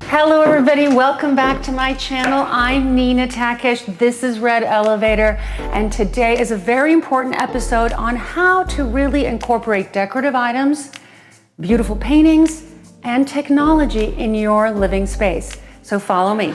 Hello everybody, welcome back to my channel. I'm Nina Takesh, this is Red Elevator, and today is a very important episode on how to really incorporate decorative items, beautiful paintings, and technology in your living space. So follow me.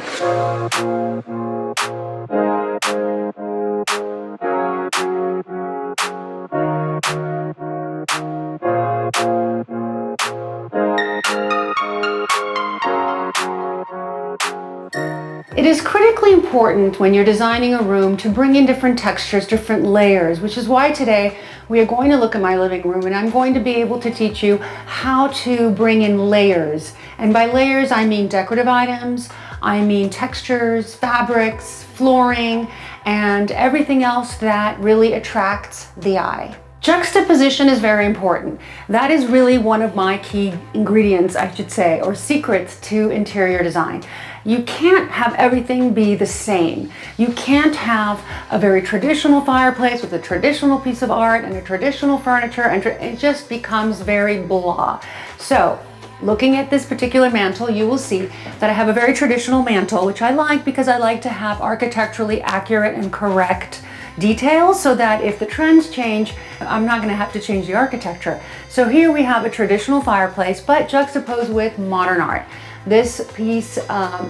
It is critically important when you're designing a room to bring in different textures, different layers, which is why today we are going to look at my living room and I'm going to be able to teach you how to bring in layers. And by layers, I mean decorative items, I mean textures, fabrics, flooring, and everything else that really attracts the eye. Juxtaposition is very important. That is really one of my key ingredients, I should say, or secrets to interior design. You can't have everything be the same. You can't have a very traditional fireplace with a traditional piece of art and a traditional furniture, and it just becomes very blah. So, looking at this particular mantle, you will see that I have a very traditional mantle, which I like because I like to have architecturally accurate and correct details so that if the trends change, I'm not going to have to change the architecture. So here we have a traditional fireplace, but juxtaposed with modern art. This piece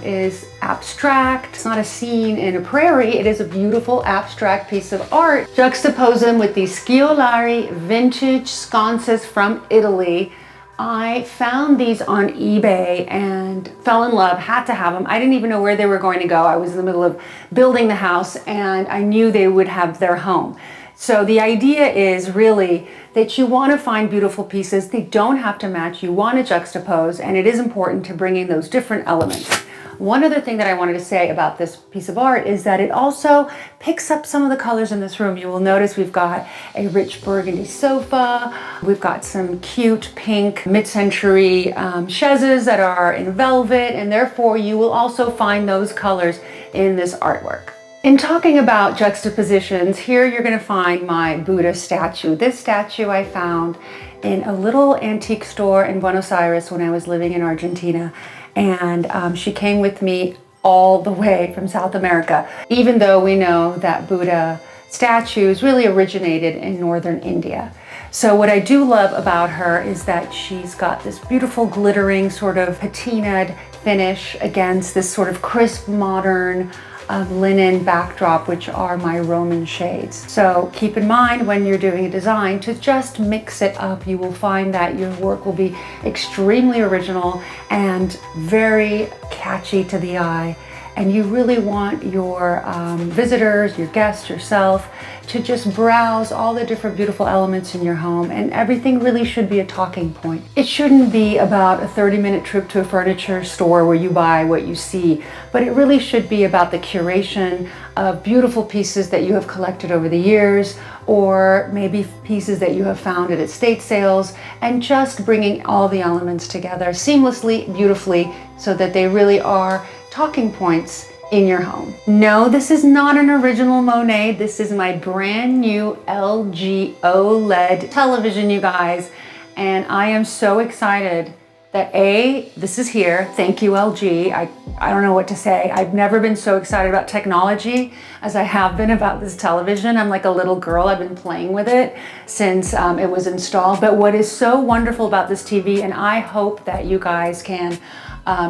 is abstract. It's not a scene in a prairie. It is a beautiful abstract piece of art. Juxtapose them with these Sciolari vintage sconces from Italy. I found these on eBay and fell in love, had to have them. I didn't even know where they were going to go. I was in the middle of building the house and I knew they would have their home. So the idea is really that you want to find beautiful pieces. They don't have to match. You want to juxtapose, and it is important to bring in those different elements. One other thing that I wanted to say about this piece of art is that it also picks up some of the colors in this room. You will notice we've got a rich burgundy sofa. We've got some cute pink mid-century chaises that are in velvet, and therefore you will also find those colors in this artwork. In talking about juxtapositions, here you're going to find my Buddha statue. This statue I found in a little antique store in Buenos Aires when I was living in Argentina. And she came with me all the way from South America, even though we know that Buddha statues really originated in northern India. So what I do love about her is that she's got this beautiful glittering sort of patinaed finish against this sort of crisp modern linen backdrop, which are my Roman shades. So keep in mind when you're doing a design to just mix it up. You will find that your work will be extremely original and very catchy to the eye. And you really want your visitors, your guests, yourself to just browse all the different beautiful elements in your home, and everything really should be a talking point. It shouldn't be about a 30-minute trip to a furniture store where you buy what you see, but it really should be about the curation of beautiful pieces that you have collected over the years, or maybe pieces that you have found at estate sales, and just bringing all the elements together seamlessly, beautifully, so that they really are talking points in your home. No, this is not an original Monet. This is my brand new LG OLED television, you guys. And I am so excited that this is here. Thank you, LG. I don't know what to say. I've never been so excited about technology as I have been about this television. I'm like a little girl. I've been playing with it since it was installed. But what is so wonderful about this TV, and I hope that you guys can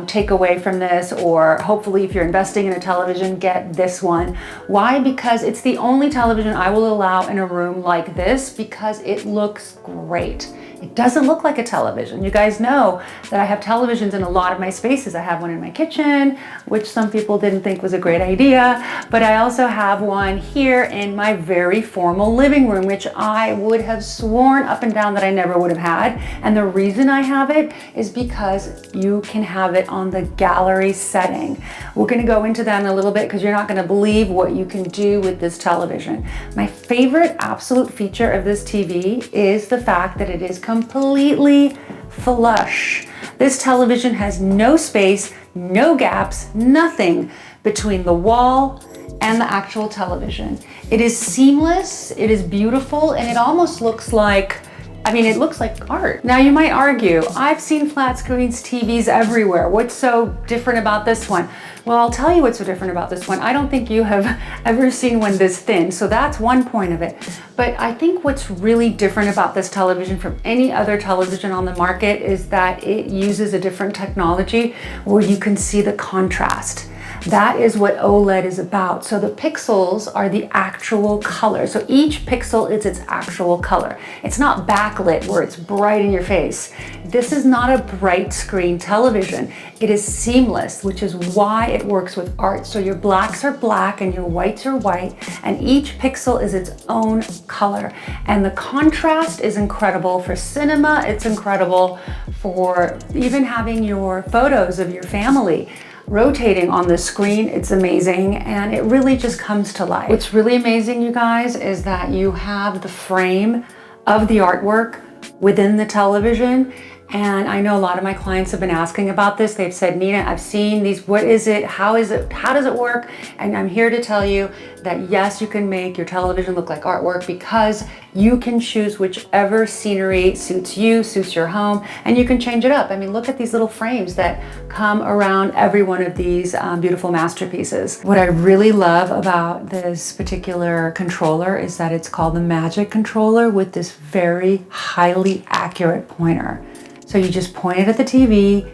take away from this, or hopefully if you're investing in a television, get this one. Why? Because it's the only television I will allow in a room like this because it looks great. It doesn't look like a television. You guys know that I have televisions in a lot of my spaces. I have one in my kitchen, which some people didn't think was a great idea, but I also have one here in my very formal living room, which I would have sworn up and down that I never would have had. And the reason I have it is because you can have it on the gallery setting. We're gonna go into that in a little bit because you're not gonna believe what you can do with this television. My favorite absolute feature of this TV is the fact that it is completely flush. This television has no space, no gaps, nothing between the wall and the actual television. It is seamless, it is beautiful, and it almost looks like I mean, it looks like art. Now you might argue, I've seen flat screens TVs everywhere. What's so different about this one? Well, I'll tell you what's so different about this one. I don't think you have ever seen one this thin, so that's one point of it. But I think what's really different about this television from any other television on the market is that it uses a different technology where you can see the contrast. That is what OLED is about. So the pixels are the actual color. So each pixel is its actual color. It's not backlit where it's bright in your face. This is not a bright screen television. It is seamless, which is why it works with art. So your blacks are black and your whites are white, and each pixel is its own color. And the contrast is incredible for cinema. It's incredible for even having your photos of your family rotating on the screen. It's amazing, and it really just comes to life. What's really amazing, you guys, is that you have the frame of the artwork within the television. And I know a lot of my clients have been asking about this. They've said, Nina, I've seen these, what is it? How is it? How does it work? And I'm here to tell you that yes, you can make your television look like artwork because you can choose whichever scenery suits you, suits your home, and you can change it up. I mean, look at these little frames that come around every one of these beautiful masterpieces. What I really love about this particular controller is that it's called the Magic Controller with this very highly accurate pointer. So you just point it at the TV,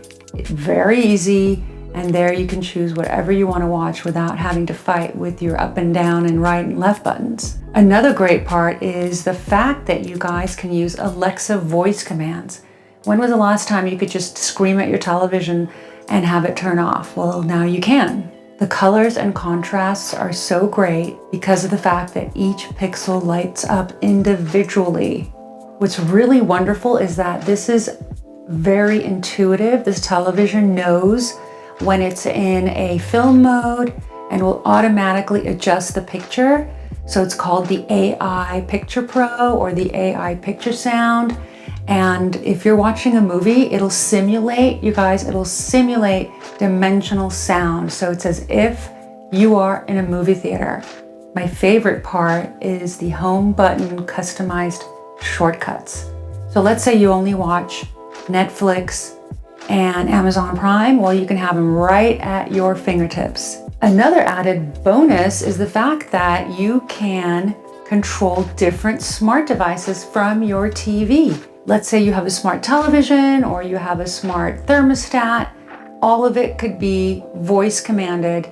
very easy, and there you can choose whatever you want to watch without having to fight with your up and down and right and left buttons. Another great part is the fact that you guys can use Alexa voice commands. When was the last time you could just scream at your television and have it turn off? Well, now you can. The colors and contrasts are so great because of the fact that each pixel lights up individually. What's really wonderful is that this is very intuitive. This television knows when it's in a film mode and will automatically adjust the picture. So it's called the AI Picture Pro or the AI Picture Sound. And if you're watching a movie, it'll simulate, you guys, it'll simulate dimensional sound. So it's as if you are in a movie theater. My favorite part is the home button customized shortcuts. So let's say you only watch Netflix and Amazon Prime. Well, you can have them right at your fingertips. Another added bonus is the fact that you can control different smart devices from your TV. Let's say you have a smart television or you have a smart thermostat. All of it could be voice commanded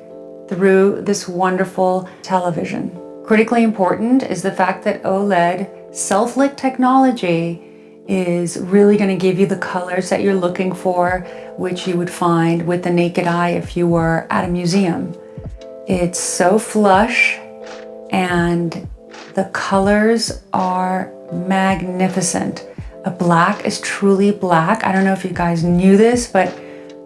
through this wonderful television. Critically important is the fact that OLED self-lit technology is really going to give you the colors that you're looking for, which you would find with the naked eye if you were at a museum. It's so flush and the colors are magnificent. A black is truly black. I don't know if you guys knew this, but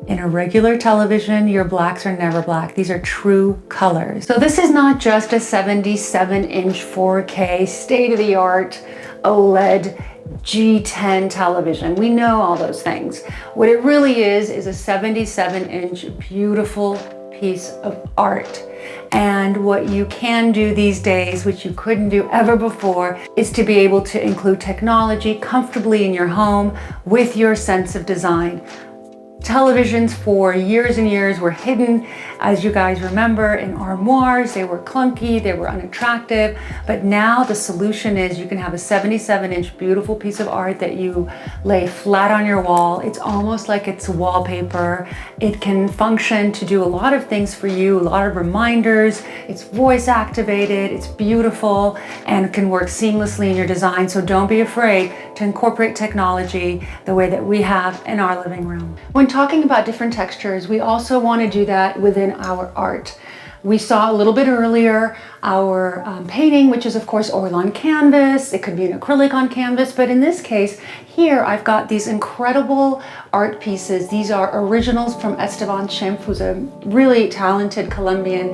in a regular television, your blacks are never black. These are true colors. So this is not just a 77-inch 4K state-of-the-art OLED G10 television. We know all those things. What it really is a 77-inch beautiful piece of art. And what you can do these days, which you couldn't do ever before, is to be able to include technology comfortably in your home with your sense of design. Televisions for years and years were hidden, as you guys remember, in armoires. They were clunky, they were unattractive, but now the solution is you can have a 77-inch beautiful piece of art that you lay flat on your wall. It's almost like it's wallpaper. It can function to do a lot of things for you, a lot of reminders. It's voice activated, it's beautiful, and can work seamlessly in your design. So don't be afraid to incorporate technology the way that we have in our living room. When talking about different textures, we also want to do that within our art. We saw a little bit earlier our painting, which is of course oil on canvas. It could be an acrylic on canvas, but in this case, here I've got these incredible art pieces. These are originals from Esteban Chimp, who's a really talented Colombian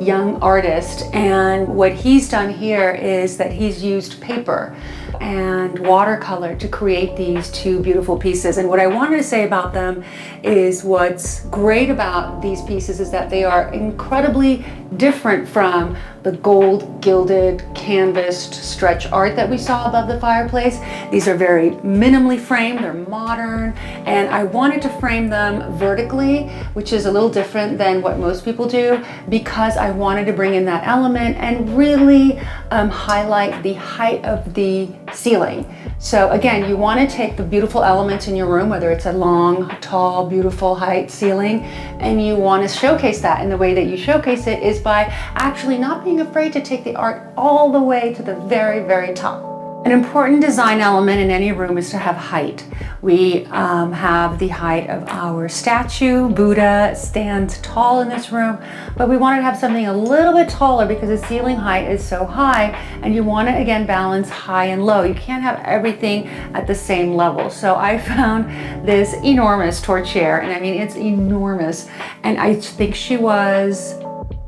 young artist. And what he's done here is that he's used paper. and watercolor to create these two beautiful pieces. And what I wanted to say about them is what's great about these pieces is that they are incredibly different from the gold gilded canvased stretch art that we saw above the fireplace. These are very minimally framed, they're modern, and I wanted to frame them vertically, which is a little different than what most people do, because I wanted to bring in that element and really highlight the height of the ceiling. So again, you want to take the beautiful elements in your room, whether it's a long, tall, beautiful height ceiling, and you want to showcase that. And the way that you showcase it is by actually not being afraid to take the art all the way to the very, very top. An important design element in any room is to have height. We have the height of our statue. Buddha stands tall in this room, but we wanted to have something a little bit taller because the ceiling height is so high, and you want to again balance high and low. You can't have everything at the same level. So I found this enormous torch-chair, and I mean, it's enormous. And I think she was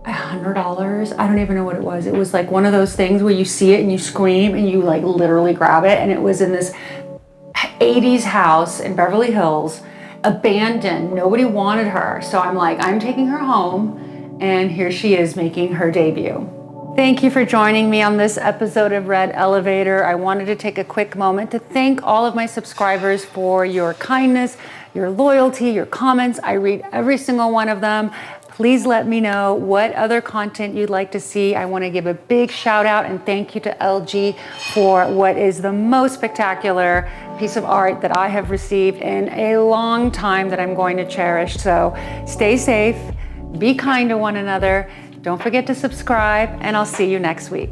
$100. I don't even know what it was. It was like one of those things where you see it and you scream and you like literally grab it. And it was in this 80s house in Beverly Hills, abandoned. Nobody wanted her. So I'm like, I'm taking her home, and here she is making her debut. Thank you for joining me on this episode of Red Elevator. I wanted to take a quick moment to thank all of my subscribers for your kindness, your loyalty, your comments. I read every single one of them. Please let me know what other content you'd like to see. I want to give a big shout out and thank you to LG for what is the most spectacular piece of art that I have received in a long time that I'm going to cherish. So stay safe, be kind to one another, don't forget to subscribe, and I'll see you next week.